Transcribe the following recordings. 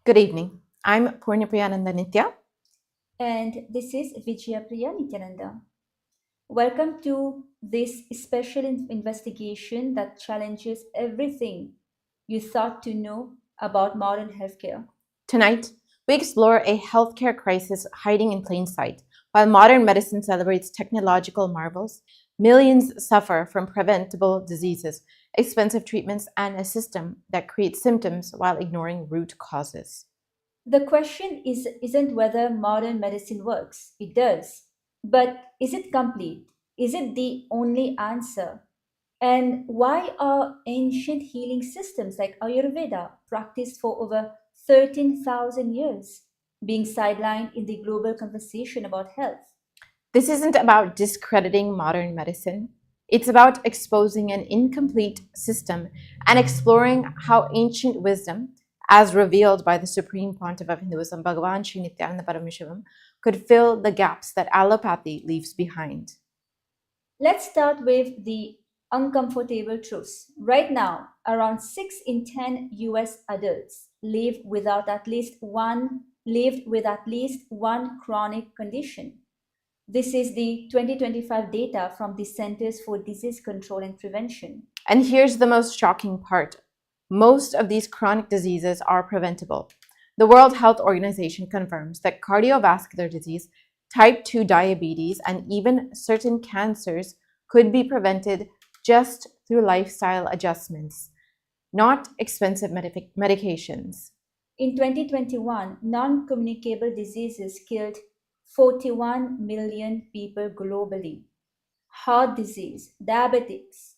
Good evening. I'm Purnapriyananda Nitya. And this is Vijayapriya Nityananda. Welcome to this special investigation that challenges everything you thought to know about modern healthcare. Tonight, we explore a healthcare crisis hiding in plain sight. While modern medicine celebrates technological marvels, millions suffer from preventable diseases, expensive treatments, and a system that creates symptoms while ignoring root causes. The question isn't whether modern medicine works, it does. But is it complete? Is it the only answer? And why are ancient healing systems like Ayurveda, practiced for over 13,000 years, being sidelined in the global conversation about health? This isn't about discrediting modern medicine. It's about exposing an incomplete system and exploring how ancient wisdom, as revealed by the Supreme Pontiff of Hinduism, Bhagavan Sri Nityananda Paramashivam, could fill the gaps that allopathy leaves behind. Let's start with the uncomfortable truths. Right now, around 6 in 10 US adults lived with at least one chronic condition. This is the 2025 data from the Centers for Disease Control and Prevention. And here's the most shocking part: most of these chronic diseases are preventable. The World Health Organization confirms that cardiovascular disease, type 2 diabetes, and even certain cancers could be prevented just through lifestyle adjustments, not expensive medications. In 2021, non communicable diseases killed 41 million people globally. Heart disease, diabetics,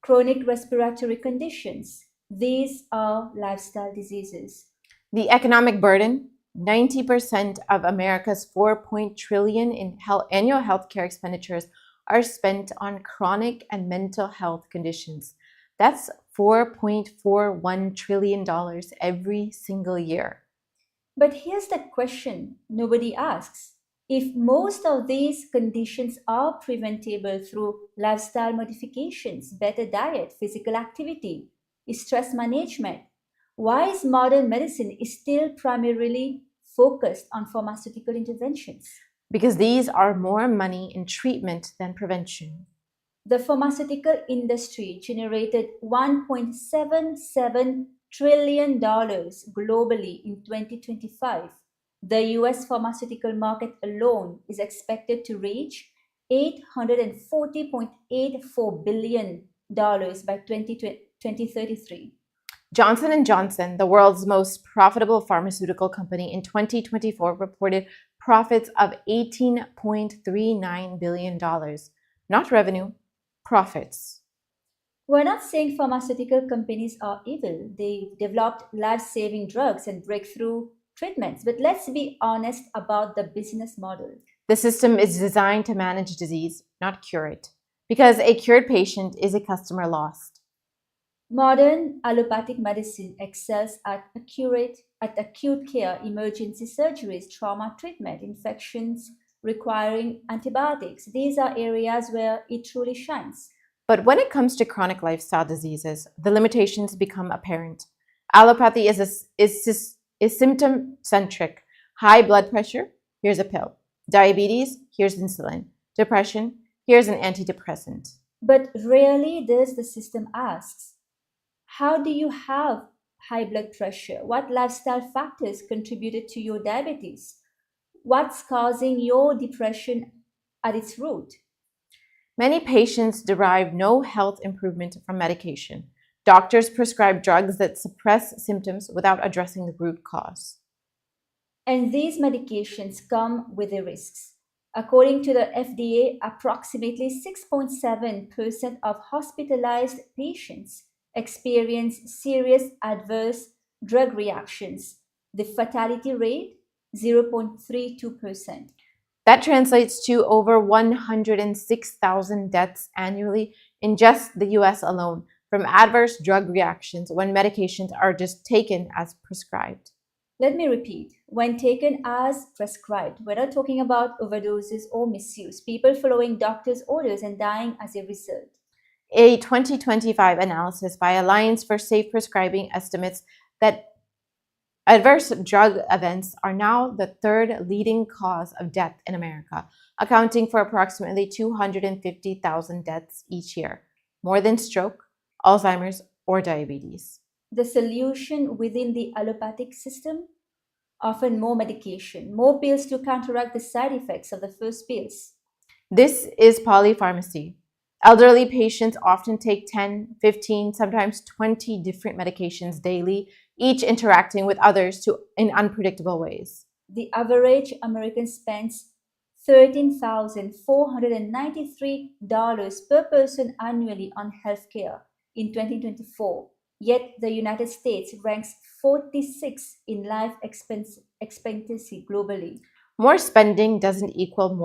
chronic respiratory conditions. These are lifestyle diseases. The economic burden: 90% of America's 4 trillion in annual healthcare expenditures are spent on chronic and mental health conditions. That's $4.41 trillion every single year. But here's the question nobody asks. If most of these conditions are preventable through lifestyle modifications, better diet, physical activity, stress management, why is modern medicine still primarily focused on pharmaceutical interventions? Because these are more money in treatment than prevention. The pharmaceutical industry generated $1.77 trillion globally in 2025. The US pharmaceutical market alone is expected to reach $840.84 billion by 2033. Johnson & Johnson, the world's most profitable pharmaceutical company, in 2024 reported profits of $18.39 billion. Not revenue, profits. We're not saying pharmaceutical companies are evil. They've developed life saving drugs and breakthrough treatments. But let's be honest about the business model. The system is designed to manage disease, not cure it, because a cured patient is a customer lost. Modern allopathic medicine excels at acute care, emergency surgeries, trauma treatment, infections requiring antibiotics. These are areas where it truly shines. But when it comes to chronic lifestyle diseases, the limitations become apparent. Allopathy is symptom centric. High blood pressure, here's a pill. Diabetes, here's insulin. Depression, here's an antidepressant. But rarely does the system ask, how do you have high blood pressure? What lifestyle factors contributed to your diabetes? What's causing your depression at its root? Many patients derive no health improvement from medication. Doctors prescribe drugs that suppress symptoms without addressing the root cause. And these medications come with the risks. According to the FDA, approximately 6.7% of hospitalized patients experience serious adverse drug reactions. The fatality rate, 0.32%. That translates to over 106,000 deaths annually in just the US alone from adverse drug reactions when medications are just taken as prescribed. Let me repeat, when taken as prescribed, we're not talking about overdoses or misuse, people following doctors' orders and dying as a result. A 2025 analysis by Alliance for Safe Prescribing estimates that Adverse drug events are now the third leading cause of death in America, accounting for approximately 250,000 deaths each year, more than stroke, Alzheimer's, or diabetes. The solution within the allopathic system? Often more medication, more pills to counteract the side effects of the first pills. This is polypharmacy. Elderly patients often take 10, 15, sometimes 20 different medications daily, each interacting with others in unpredictable ways. The average American spends $13,493 per person annually on healthcare in 2024, yet the United States ranks 46 in life expectancy globally. More spending doesn't equal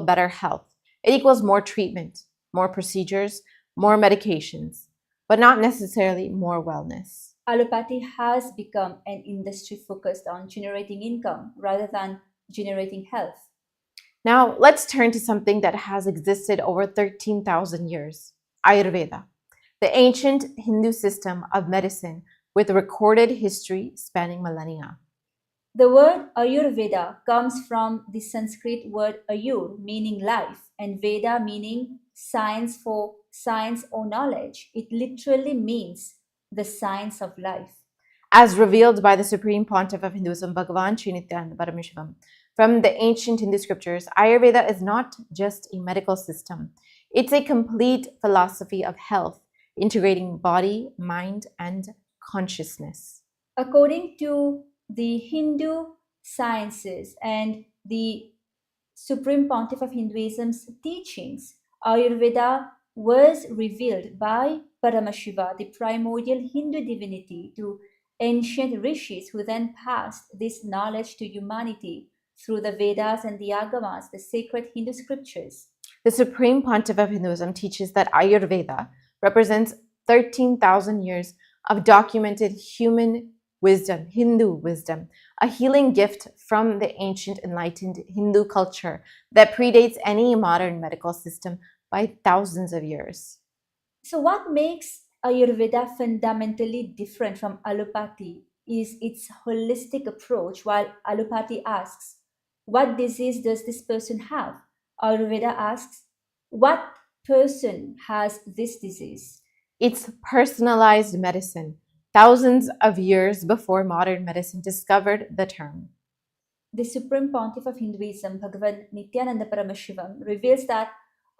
better health. It equals more treatment, more procedures, more medications, but not necessarily more wellness. Allopathy has become an industry focused on generating income rather than generating health. Now, let's turn to something that has existed over 13,000 years: Ayurveda, the ancient Hindu system of medicine with recorded history spanning millennia. The word Ayurveda comes from the Sanskrit word Ayur, meaning life, and Veda meaning science or knowledge. It literally means the science of life. As revealed by the Supreme Pontiff of Hinduism, Bhagavan Sri Nityananda Paramashivam, from the ancient Hindu scriptures, Ayurveda is not just a medical system. It's a complete philosophy of health, integrating body, mind, and consciousness. According to the Hindu sciences and the Supreme Pontiff of Hinduism's teachings, Ayurveda was revealed by Paramashiva, the primordial Hindu divinity, to ancient rishis who then passed this knowledge to humanity through the Vedas and the Agamas, the sacred Hindu scriptures. The Supreme Pontiff of Hinduism teaches that Ayurveda represents 13,000 years of documented human wisdom, Hindu wisdom, a healing gift from the ancient enlightened Hindu culture that predates any modern medical system by thousands of years. So, what makes Ayurveda fundamentally different from allopathy is its holistic approach. While allopathy asks, what disease does this person have? Ayurveda asks, what person has this disease? It's personalized medicine, thousands of years before modern medicine discovered the term. The Supreme Pontiff of Hinduism, Bhagavan Nityananda Paramashivam, reveals that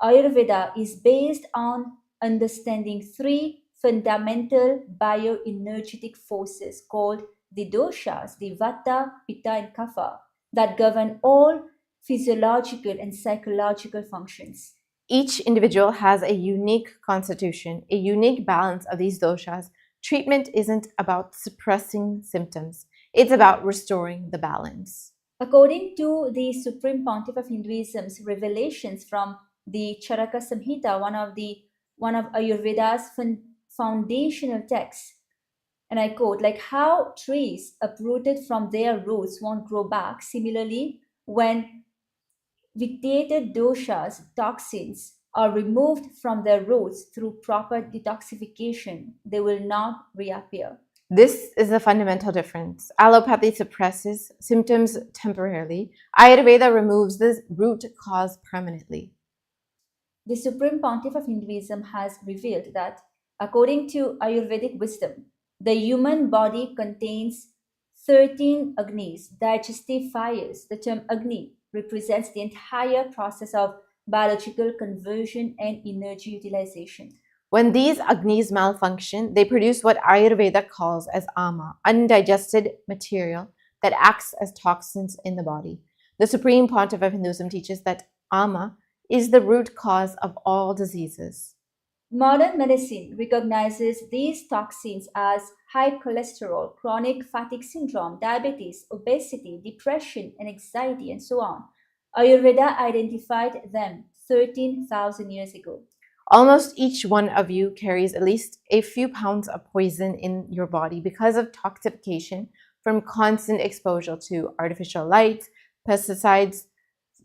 Ayurveda is based on understanding three fundamental bioenergetic forces called the doshas, the vata, pitta, and kapha, that govern all physiological and psychological functions. Each individual has a unique constitution, a unique balance of these doshas. Treatment isn't about suppressing symptoms, it's about restoring the balance. According to the Supreme Pontiff of Hinduism's revelations from the Charaka Samhita, one of Ayurveda's foundational texts, and I quote, like how trees uprooted from their roots won't grow back, similarly, when vitiated doshas, toxins, are removed from their roots through proper detoxification, they will not reappear. This is the fundamental difference. Allopathy suppresses symptoms temporarily. Ayurveda removes the root cause permanently. The Supreme Pontiff of Hinduism has revealed that, according to Ayurvedic wisdom, the human body contains 13 Agnis, digestive fires. The term Agni represents the entire process of biological conversion and energy utilization. When these Agnis malfunction, they produce what Ayurveda calls as ama, undigested material that acts as toxins in the body. The Supreme Pontiff of Hinduism teaches that ama is the root cause of all diseases. Modern medicine recognizes these toxins as high cholesterol, chronic fatigue syndrome, diabetes, obesity, depression, and anxiety, and so on. Ayurveda identified them 13,000 years ago. Almost each one of you carries at least a few pounds of poison in your body because of toxification from constant exposure to artificial light, pesticides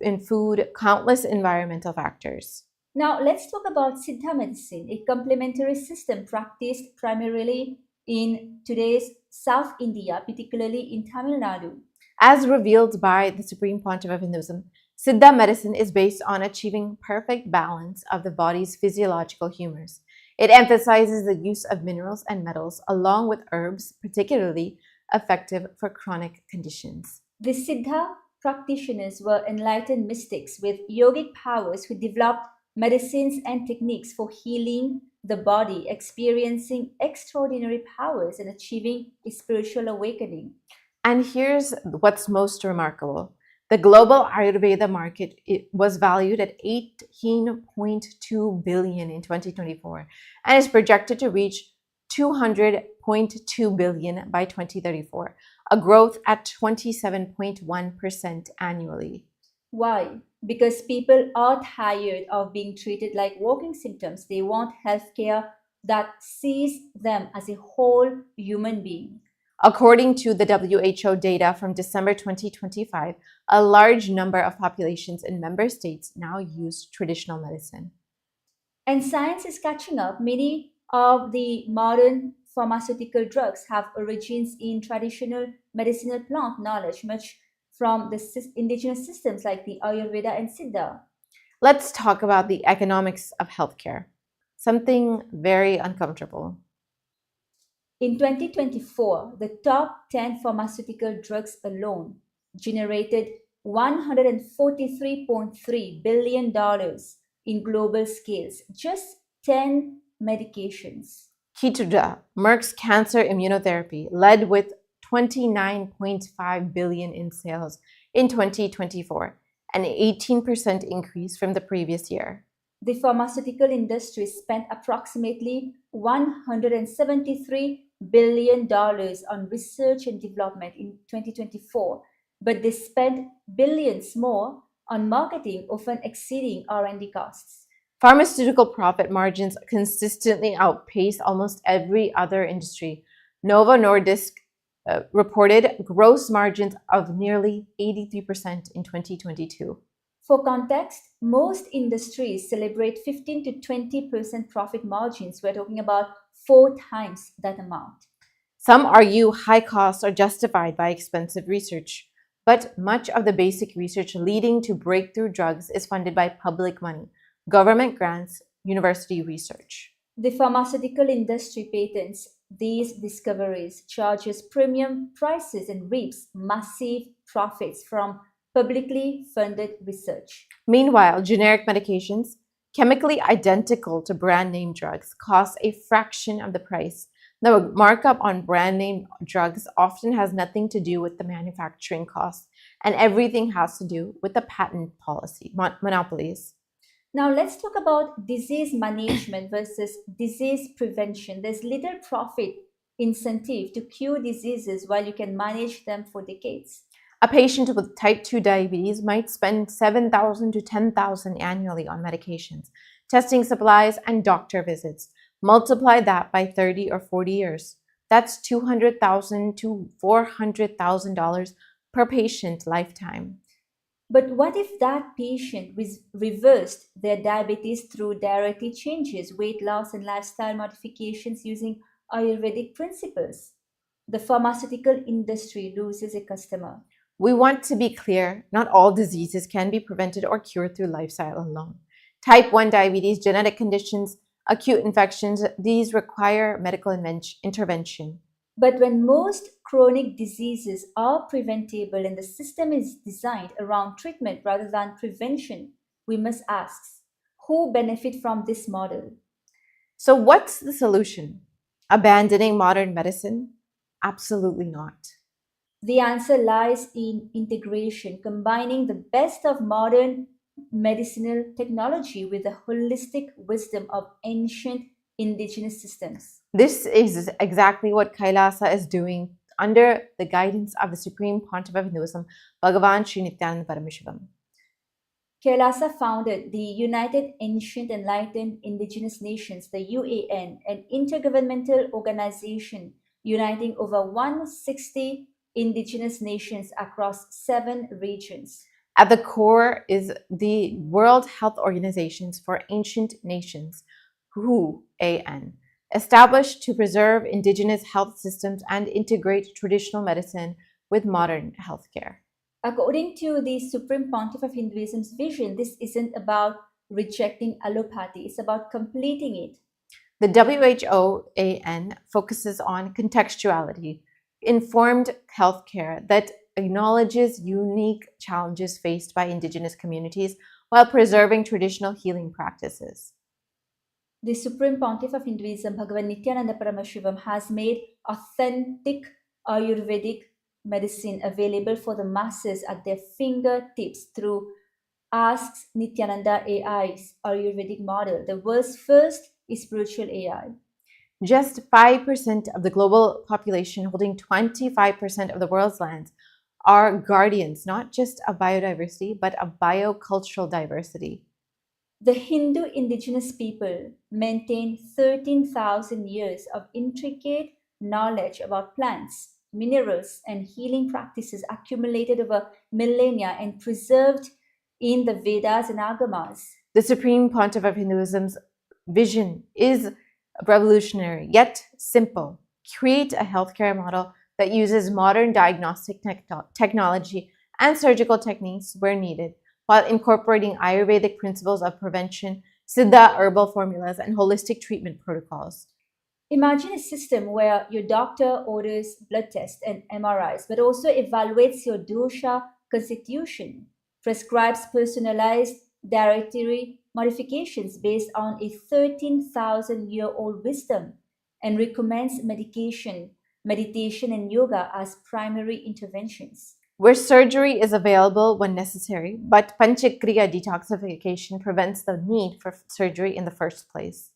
in food, countless environmental factors. Now, let's talk about Siddha medicine, a complementary system practiced primarily in today's South India, particularly in Tamil Nadu. As revealed by the Supreme Pontiff of Hinduism, Siddha medicine is based on achieving perfect balance of the body's physiological humors. It emphasizes the use of minerals and metals along with herbs, particularly effective for chronic conditions. The Siddha practitioners were enlightened mystics with yogic powers who developed medicines and techniques for healing the body, experiencing extraordinary powers and achieving a spiritual awakening. And here's what's most remarkable. The global Ayurveda market was valued at 18.2 billion in 2024 and is projected to reach 200.2 billion by 2034, a growth at 27.1% annually. Why? Because people are tired of being treated like walking symptoms. They want healthcare that sees them as a whole human being. According to the WHO data from December 2025, a large number of populations in member states now use traditional medicine. And science is catching up. Many of the modern pharmaceutical drugs have origins in traditional medicinal plant knowledge, much from the indigenous systems like the Ayurveda and Siddha. Let's talk about the economics of healthcare, something very uncomfortable. In 2024, the top 10 pharmaceutical drugs alone generated $143.3 billion in global scales, just 10 medications. Keytruda, Merck's cancer immunotherapy, led with 29.5 billion in sales in 2024, an 18% increase from the previous year. The pharmaceutical industry spent approximately $173 billion on research and development in 2024, but they spent billions more on marketing, often exceeding R&D costs. Pharmaceutical profit margins consistently outpace almost every other industry. Novo Nordisk reported gross margins of nearly 83% in 2022. For context, most industries celebrate 15 to 20% profit margins. We're talking about 4 times that amount. Some argue high costs are justified by expensive research, but much of the basic research leading to breakthrough drugs is funded by public money, government grants, university research. The pharmaceutical industry patents these discoveries, charges premium prices, and reaps massive profits from publicly funded research. Meanwhile, generic medications, chemically identical to brand name drugs, cost a fraction of the price. The markup on brand name drugs often has nothing to do with the manufacturing costs, and everything has to do with the patent policy, monopolies. Now, let's talk about disease management versus disease prevention. There's little profit incentive to cure diseases while you can manage them for decades. A patient with type 2 diabetes might spend 7,000 to 10,000 annually on medications, testing supplies, and doctor visits. Multiply that by 30 or 40 years. That's $200,000 to $400,000 per patient lifetime. But what if that patient reversed their diabetes through dietary changes, weight loss, and lifestyle modifications using Ayurvedic principles? The pharmaceutical industry loses a customer. We want to be clear, not all diseases can be prevented or cured through lifestyle alone. Type 1 diabetes, genetic conditions, acute infections, these require medical intervention. But when most chronic diseases are preventable and the system is designed around treatment rather than prevention, we must ask, who benefit from this model? So what's the solution? Abandoning modern medicine? Absolutely not. The answer lies in integration, combining the best of modern medicinal technology with the holistic wisdom of ancient indigenous systems. This is exactly what KAILASA is doing under the guidance of the Supreme Pontiff of Hinduism, Bhagavan Sri Nityananda Parameshivam. KAILASA founded the United Ancient Enlightened Indigenous Nations, the UAN, an intergovernmental organization uniting over 160 indigenous nations across 7 regions. At the core is the World Health Organizations for Ancient Nations, WHOAN, established to preserve indigenous health systems and integrate traditional medicine with modern healthcare. According to the Supreme Pontiff of Hinduism's vision, this isn't about rejecting allopathy, it's about completing it. The WHOAN focuses on contextuality, informed healthcare that acknowledges unique challenges faced by indigenous communities while preserving traditional healing practices. The Supreme Pontiff of Hinduism, Bhagavan Nityananda Paramashivam, has made authentic Ayurvedic medicine available for the masses at their fingertips through Asks Nityananda AI's Ayurvedic model, the world's first spiritual AI. Just 5% of the global population, holding 25% of the world's lands, are guardians not just of biodiversity, but of biocultural diversity. The Hindu indigenous people maintain 13,000 years of intricate knowledge about plants, minerals, and healing practices accumulated over millennia and preserved in the Vedas and Agamas. The Supreme Pontiff of Hinduism's vision is revolutionary yet simple. Create a healthcare model that uses modern diagnostic technology and surgical techniques where needed, while incorporating Ayurvedic principles of prevention, Siddha herbal formulas, and holistic treatment protocols. Imagine a system where your doctor orders blood tests and MRIs, but also evaluates your dosha constitution, prescribes personalized dietary modifications based on a 13,000-year-old wisdom, and recommends meditation, and yoga as primary interventions. Where surgery is available when necessary, but Panchakriya detoxification prevents the need for surgery in the first place.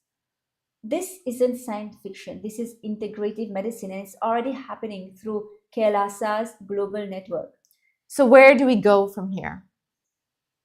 This isn't science fiction, this is integrative medicine, and it's already happening through KAILASA's global network. So where do we go from here?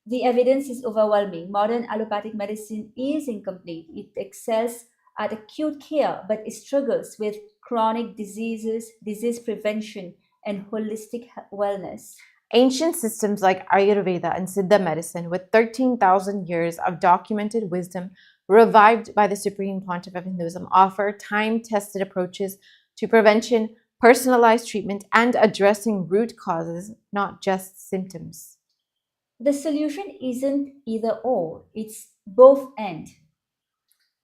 The evidence is overwhelming. Modern allopathic medicine is incomplete. It excels at acute care, but it struggles with chronic diseases, disease prevention, and holistic wellness. Ancient systems like Ayurveda and Siddha medicine, with 13,000 years of documented wisdom revived by the Supreme Pontiff of Hinduism, offer time-tested approaches to prevention, personalized treatment, and addressing root causes, not just symptoms. The solution isn't either or, it's both and.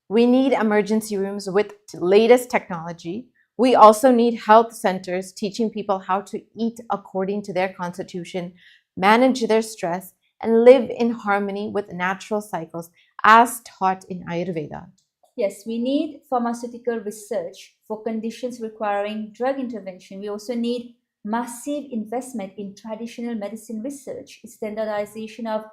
We need emergency rooms with latest technology. We also need health centers teaching people how to eat according to their constitution, manage their stress, and live in harmony with natural cycles as taught in Ayurveda. Yes, we need pharmaceutical research for conditions requiring drug intervention. We also need massive investment in traditional medicine research, standardization of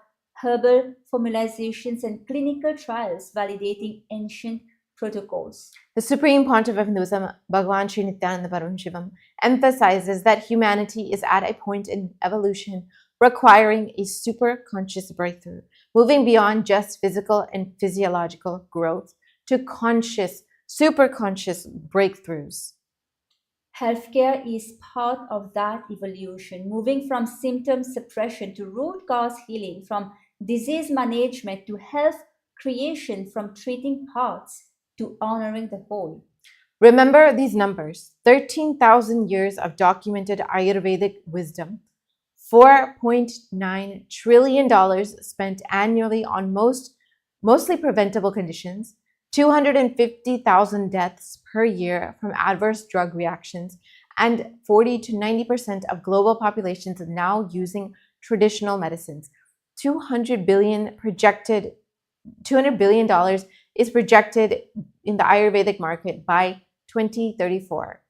herbal formulations, and clinical trials validating ancient protocols. The Supreme Pontiff of Hinduism, Bhagavan Sri Nityananda Paramashivam, emphasizes that humanity is at a point in evolution requiring a super conscious breakthrough, moving beyond just physical and physiological growth to conscious, super conscious breakthroughs. Healthcare is part of that evolution, moving from symptom suppression to root cause healing, from disease management to health creation, from treating parts to honoring the whole. Remember these numbers: 13,000 years of documented Ayurvedic wisdom, $4.9 trillion spent annually on mostly preventable conditions, 250,000 deaths per year from adverse drug reactions, and 40 to 90% of global populations are now using traditional medicines. $200 billion is projected in the Ayurvedic market by 2034.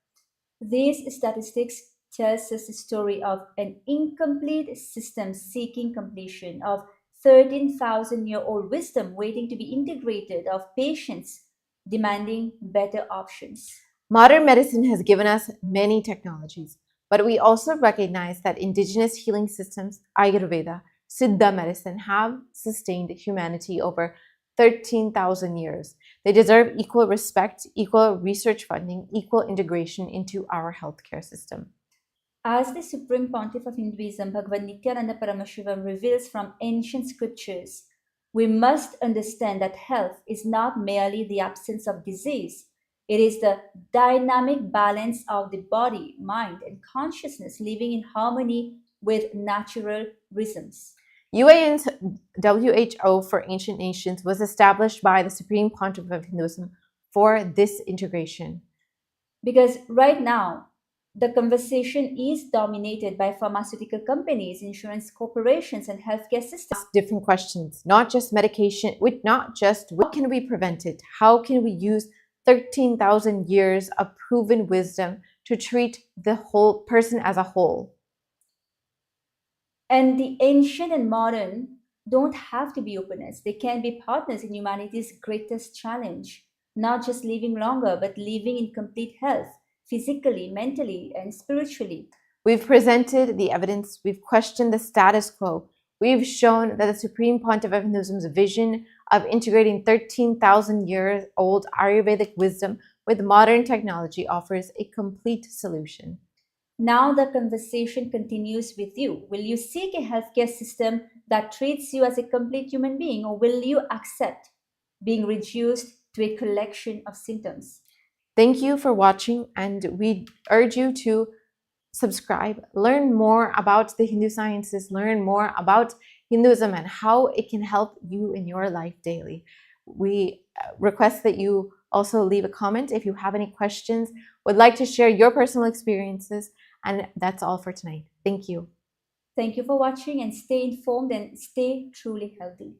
These statistics tells us the story of an incomplete system seeking completion, of 13,000-year-old wisdom waiting to be integrated, of patients demanding better options. Modern medicine has given us many technologies, but we also recognize that indigenous healing systems, Ayurveda, Siddha medicine, have sustained humanity over 13,000 years. They deserve equal respect, equal research funding, equal integration into our healthcare system. As the Supreme Pontiff of Hinduism, Bhagavan Nityananda Paramashivam, reveals from ancient scriptures, we must understand that health is not merely the absence of disease. It is the dynamic balance of the body, mind, and consciousness living in harmony with natural rhythms. UAN's WHO for ancient nations was established by the Supreme Pontiff of Hinduism for this integration. Because right now, the conversation is dominated by pharmaceutical companies, insurance corporations, and healthcare systems. Different questions, not just medication, with not just how can we prevent it? How can we use 13,000 years of proven wisdom to treat the whole person as a whole? And the ancient and modern don't have to be opponents. They can be partners in humanity's greatest challenge, not just living longer, but living in complete health, physically, mentally, and spiritually. We've presented the evidence, we've questioned the status quo, we've shown that the Supreme Pontiff of Hinduism's vision of integrating 13,000 years old Ayurvedic wisdom with modern technology offers a complete solution. Now the conversation continues with you. Will you seek a healthcare system that treats you as a complete human being, or will you accept being reduced to a collection of symptoms? Thank you for watching, and we urge you to subscribe, learn more about the Hindu sciences, learn more about Hinduism and how it can help you in your life daily. We request that you also leave a comment if you have any questions, would like to share your personal experiences, and that's all for tonight. Thank you. Thank you for watching, and stay informed and stay truly healthy.